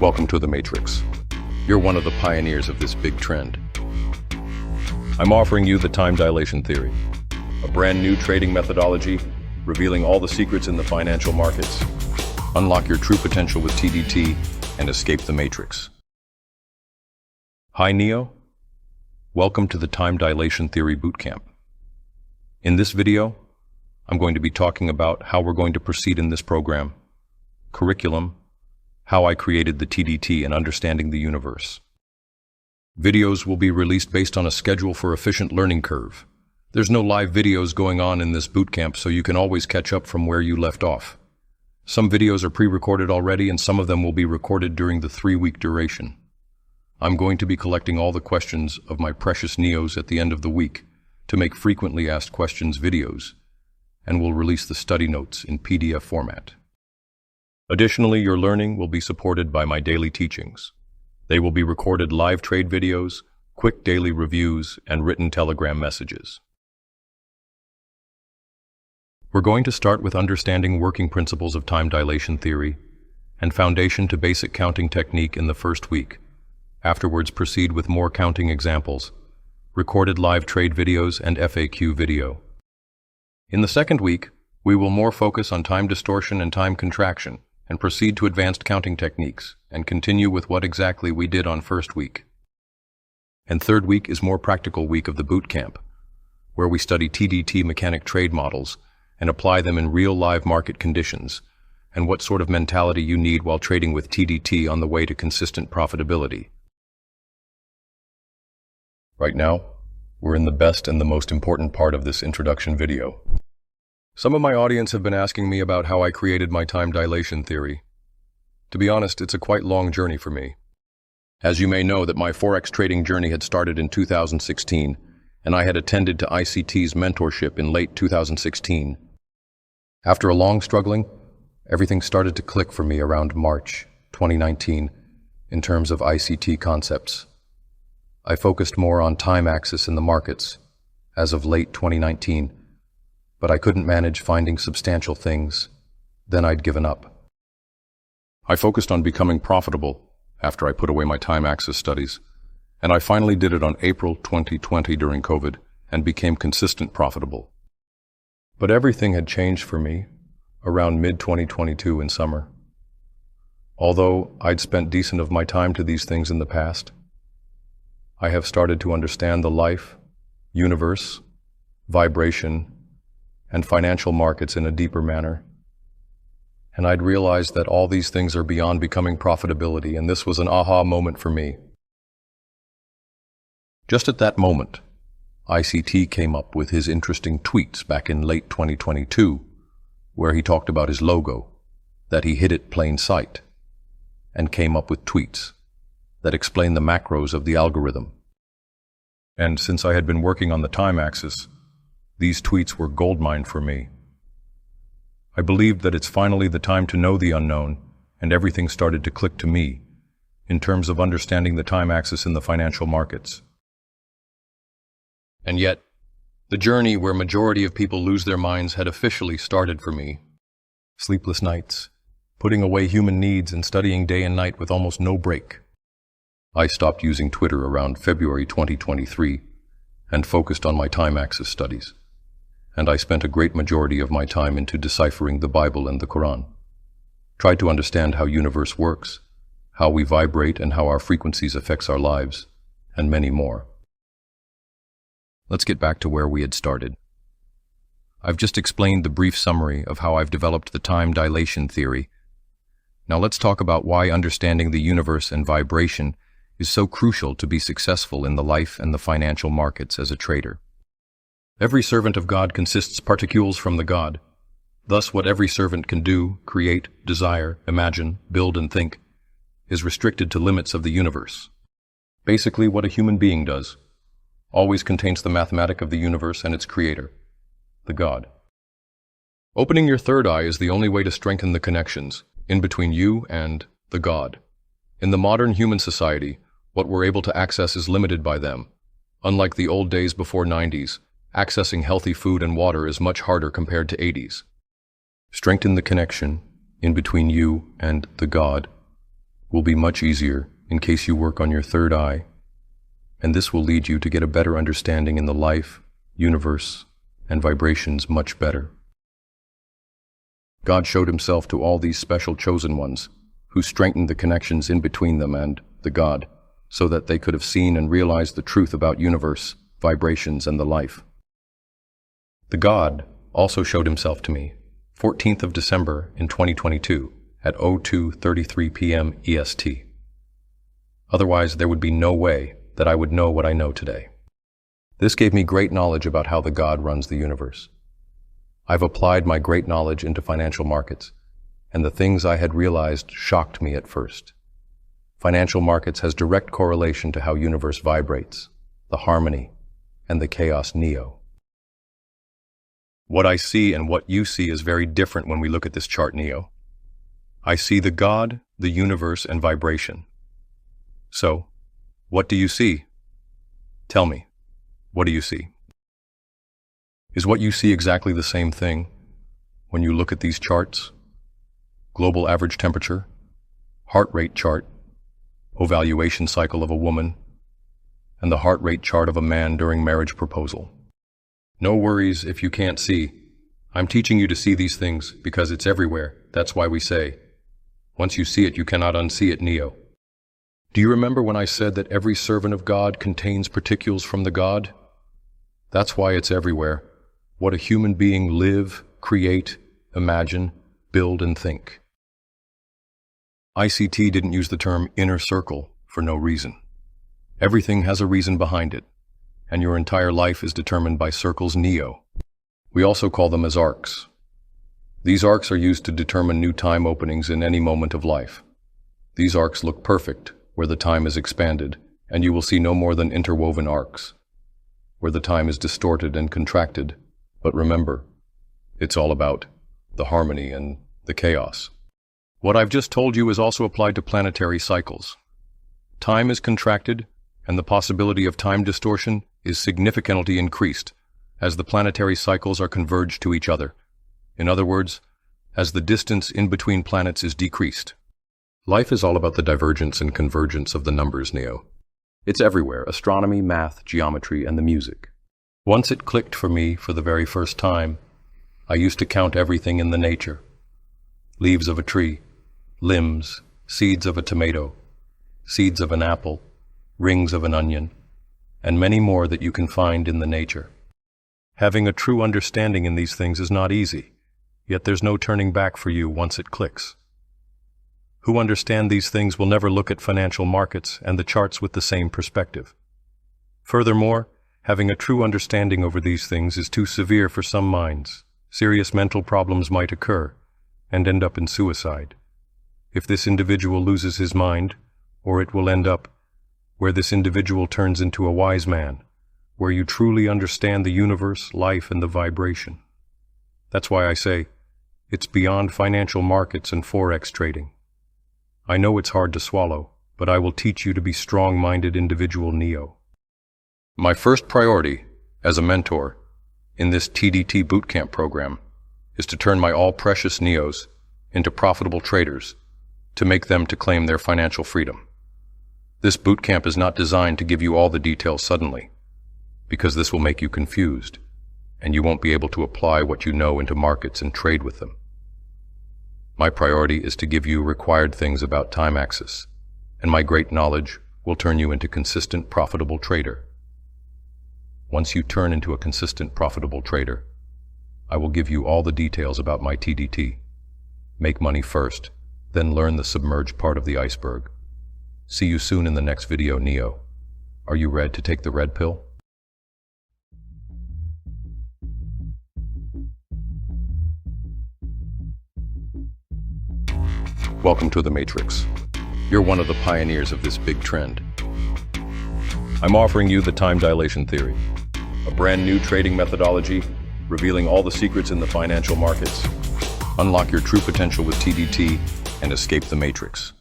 Welcome to the Matrix. You're one of the pioneers of this big trend. I'm offering you the time dilation theory, a brand new trading methodology revealing all the secrets in the financial markets. Unlock your true potential with TDT and escape the Matrix. Hi Neo, welcome to the Time Dilation Theory Bootcamp. In this video, I'm going to be talking about how we're going to proceed in this program, curriculum, how I created the TDT and understanding the universe. Videos will be released based on a schedule for efficient learning curve. There's no live videos going on in this bootcamp, so you can always catch up from where you left off. Some videos are pre-recorded already, and some of them will be recorded during the 3-week duration. I'm going to be collecting all the questions of my precious Neos at the end of the week to make frequently asked questions videos, and will release the study notes in PDF format. Additionally, your learning will be supported by my daily teachings. They will be recorded live trade videos, quick daily reviews, and written Telegram messages. We're going to start with understanding working principles of time dilation theory and foundation to basic counting technique in the first week. Afterwards, proceed with more counting examples, recorded live trade videos, and FAQ video. In the second week, we will more focus on time distortion and time contraction, and proceed to advanced counting techniques, and continue with what exactly we did on first week. And third week is more practical week of the boot camp, where we study TDT mechanic trade models and apply them in real live market conditions, and what sort of mentality you need while trading with TDT on the way to consistent profitability. Right now, we're in the best and the most important part of this introduction video. Some of my audience have been asking me about how I created my time dilation theory. To be honest, it's a quite long journey for me. As you may know, that my Forex trading journey had started in 2016, and I had attended to ICT's mentorship in late 2016. After a long struggling, everything started to click for me around March 2019 in terms of ICT concepts. I focused more on time axis in the markets as of late 2019, but I couldn't manage finding substantial things. Then I'd given up. I focused on becoming profitable after I put away my time axis studies, and I finally did it on April 2020 during COVID and became consistent profitable. But everything had changed for me around mid-2022 in summer. Although I'd spent decent of my time to these things in the past, I have started to understand the life, universe, vibration, and financial markets in a deeper manner. And I'd realized that all these things are beyond becoming profitability, and this was an aha moment for me. Just at that moment, ICT came up with his interesting tweets back in late 2022, where he talked about his logo, that he hid it plain sight, and came up with tweets that explained the macros of the algorithm. And since I had been working on the time axis, these tweets were goldmine for me. I believed that it's finally the time to know the unknown, and everything started to click to me in terms of understanding the time axis in the financial markets. And yet, the journey where majority of people lose their minds had officially started for me. Sleepless nights, putting away human needs and studying day and night with almost no break. I stopped using Twitter around February 2023 and focused on my time axis studies. And I spent a great majority of my time into deciphering the Bible and the Quran. Tried to understand how universe works, how we vibrate and how our frequencies affects our lives, and many more. Let's get back to where we had started. I've just explained the brief summary of how I've developed the time dilation theory. Now let's talk about why understanding the universe and vibration is so crucial to be successful in the life and the financial markets as a trader. Every servant of God consists particles from the God. Thus, what every servant can do, create, desire, imagine, build, and think is restricted to limits of the universe. Basically, what a human being does always contains the mathematic of the universe and its creator, the God. Opening your third eye is the only way to strengthen the connections in between you and the God. In the modern human society, what we're able to access is limited by them. Unlike the old days before 90s, accessing healthy food and water is much harder compared to 80s. Strengthen the connection in between you and the God will be much easier in case you work on your third eye, and this will lead you to get a better understanding in the life, universe, and vibrations much better. God showed himself to all these special chosen ones, who strengthened the connections in between them and the God, so that they could have seen and realized the truth about universe, vibrations, and the life. The God also showed himself to me, 14th of December in 2022 at 02:33 p.m. EST. Otherwise, there would be no way that I would know what I know today. This gave me great knowledge about how the God runs the universe. I've applied my great knowledge into financial markets, and the things I had realized shocked me at first. Financial markets has direct correlation to how universe vibrates, the harmony, and the chaos neo. What I see and what you see is very different when we look at this chart neo. I see the God, the universe, and vibration. So, what do you see? Tell me, what do you see? Is what you see exactly the same thing when you look at these charts? Global average temperature, heart rate chart, ovulation cycle of a woman, and the heart rate chart of a man during marriage proposal. No worries if you can't see. I'm teaching you to see these things because it's everywhere. That's why we say, once you see it, you cannot unsee it, Neo. Do you remember when I said that every servant of God contains particles from the God? That's why it's everywhere. What a human being live, create, imagine, build, and think. ICT didn't use the term inner circle for no reason. Everything has a reason behind it, and your entire life is determined by circles neo. We also call them as arcs. These arcs are used to determine new time openings in any moment of life. These arcs look perfect where the time is expanded, and you will see no more than interwoven arcs, where the time is distorted and contracted. But remember, it's all about the harmony and the chaos. What I've just told you is also applied to planetary cycles. Time is contracted, and the possibility of time distortion is significantly increased as the planetary cycles are converged to each other. In other words, as the distance in between planets is decreased. Life is all about the divergence and convergence of the numbers, Neo. It's everywhere: astronomy, math, geometry, and the music. Once it clicked for me for the very first time, I used to count everything in the nature. Leaves of a tree, limbs, seeds of a tomato, seeds of an apple, rings of an onion, and many more that you can find in the nature. Having a true understanding in these things is not easy, yet there's no turning back for you once it clicks. Who understand these things will never look at financial markets and the charts with the same perspective. Furthermore, having a true understanding over these things is too severe for some minds. Serious mental problems might occur and end up in suicide. If this individual loses his mind, or it will end up where this individual turns into a wise man, where you truly understand the universe, life, and the vibration. That's why I say, it's beyond financial markets and forex trading. I know it's hard to swallow, but I will teach you to be strong-minded individual Neo. My first priority as a mentor in this TDT bootcamp program is to turn my all-precious Neos into profitable traders, to make them to claim their financial freedom. This bootcamp is not designed to give you all the details suddenly, because this will make you confused, and you won't be able to apply what you know into markets and trade with them. My priority is to give you required things about time axis, and my great knowledge will turn you into consistent, profitable trader. Once you turn into a consistent, profitable trader, I will give you all the details about my TDT. Make money first, then learn the submerged part of the iceberg. See you soon in the next video, Neo. Are you ready to take the red pill? Welcome to the Matrix. You're one of the pioneers of this big trend. I'm offering you the time dilation theory, a brand new trading methodology revealing all the secrets in the financial markets. Unlock your true potential with TDT and escape the Matrix.